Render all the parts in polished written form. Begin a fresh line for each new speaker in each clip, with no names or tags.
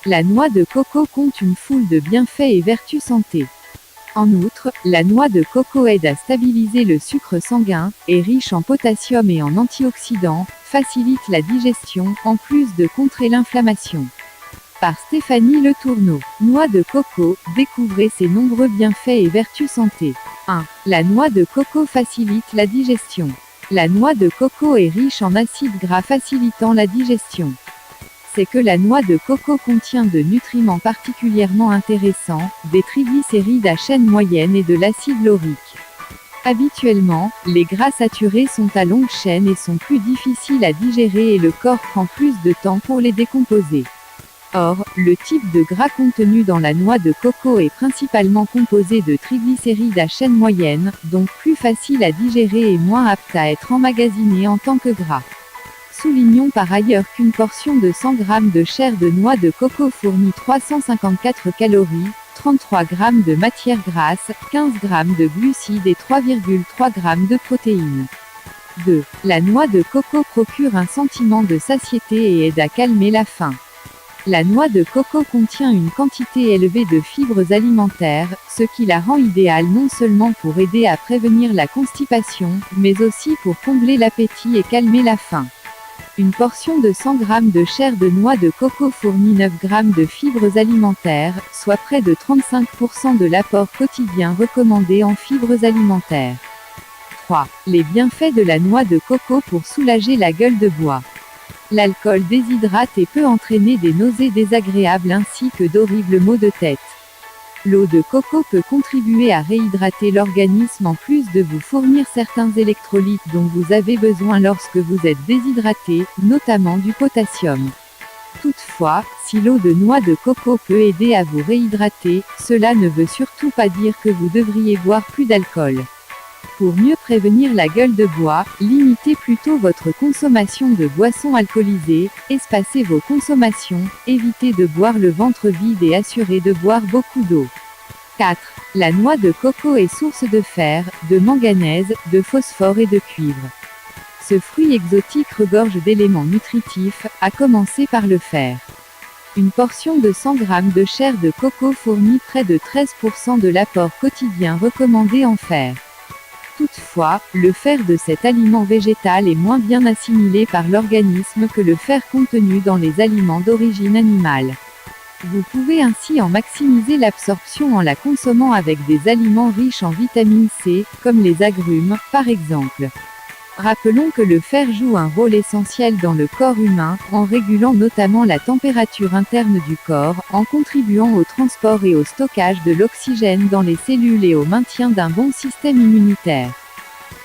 La noix de coco compte une foule de bienfaits et vertus santé. En outre, la noix de coco aide à stabiliser le sucre sanguin, est riche en potassium et en antioxydants, facilite la digestion, en plus de contrer l'inflammation. Par Stéphanie Le Tourneau. Noix de coco, découvrez ses nombreux bienfaits et vertus santé. 1. La noix de coco facilite la digestion. La noix de coco est riche en acides gras facilitant la digestion. C'est que la noix de coco contient de nutriments particulièrement intéressants, des triglycérides à chaîne moyenne et de l'acide laurique. Habituellement, les gras saturés sont à longue chaîne et sont plus difficiles à digérer et le corps prend plus de temps pour les décomposer. Or, le type de gras contenu dans la noix de coco est principalement composé de triglycérides à chaîne moyenne, donc plus facile à digérer et moins apte à être emmagasiné en tant que gras. Soulignons par ailleurs qu'une portion de 100 g de chair de noix de coco fournit 354 calories, 33 g de matière grasse, 15 g de glucides et 3,3 g de protéines. 2. La noix de coco procure un sentiment de satiété et aide à calmer la faim. La noix de coco contient une quantité élevée de fibres alimentaires, ce qui la rend idéale non seulement pour aider à prévenir la constipation, mais aussi pour combler l'appétit et calmer la faim. Une portion de 100 g de chair de noix de coco fournit 9 g de fibres alimentaires, soit près de 35% de l'apport quotidien recommandé en fibres alimentaires. 3. Les bienfaits de la noix de coco pour soulager la gueule de bois. L'alcool déshydrate et peut entraîner des nausées désagréables ainsi que d'horribles maux de tête. L'eau de coco peut contribuer à réhydrater l'organisme en plus de vous fournir certains électrolytes dont vous avez besoin lorsque vous êtes déshydraté, notamment du potassium. Toutefois, si l'eau de noix de coco peut aider à vous réhydrater, cela ne veut surtout pas dire que vous devriez boire plus d'alcool. Pour mieux prévenir la gueule de bois, limitez plutôt votre consommation de boissons alcoolisées, espacez vos consommations, évitez de boire le ventre vide et assurez de boire beaucoup d'eau. 4. La noix de coco est source de fer, de manganèse, de phosphore et de cuivre. Ce fruit exotique regorge d'éléments nutritifs, à commencer par le fer. Une portion de 100 g de chair de coco fournit près de 13% de l'apport quotidien recommandé en fer. Toutefois, le fer de cet aliment végétal est moins bien assimilé par l'organisme que le fer contenu dans les aliments d'origine animale. Vous pouvez ainsi en maximiser l'absorption en la consommant avec des aliments riches en vitamine C, comme les agrumes, par exemple. Rappelons que le fer joue un rôle essentiel dans le corps humain, en régulant notamment la température interne du corps, en contribuant au transport et au stockage de l'oxygène dans les cellules et au maintien d'un bon système immunitaire.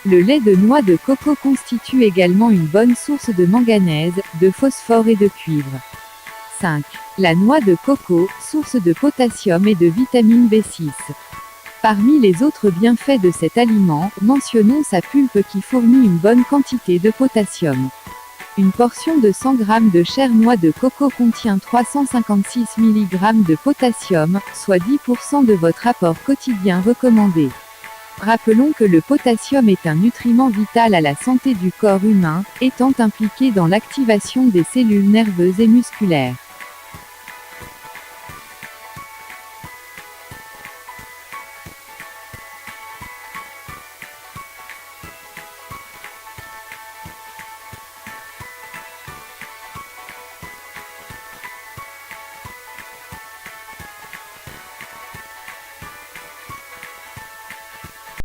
Le lait de noix de coco constitue également une bonne source de manganèse, de phosphore et de cuivre. 5. La noix de coco, source de potassium et de vitamine B6. Parmi les autres bienfaits de cet aliment, mentionnons sa pulpe qui fournit une bonne quantité de potassium. Une portion de 100 g de chair noix de coco contient 356 mg de potassium, soit 10% de votre apport quotidien recommandé. Rappelons que le potassium est un nutriment vital à la santé du corps humain, étant impliqué dans l'activation des cellules nerveuses et musculaires.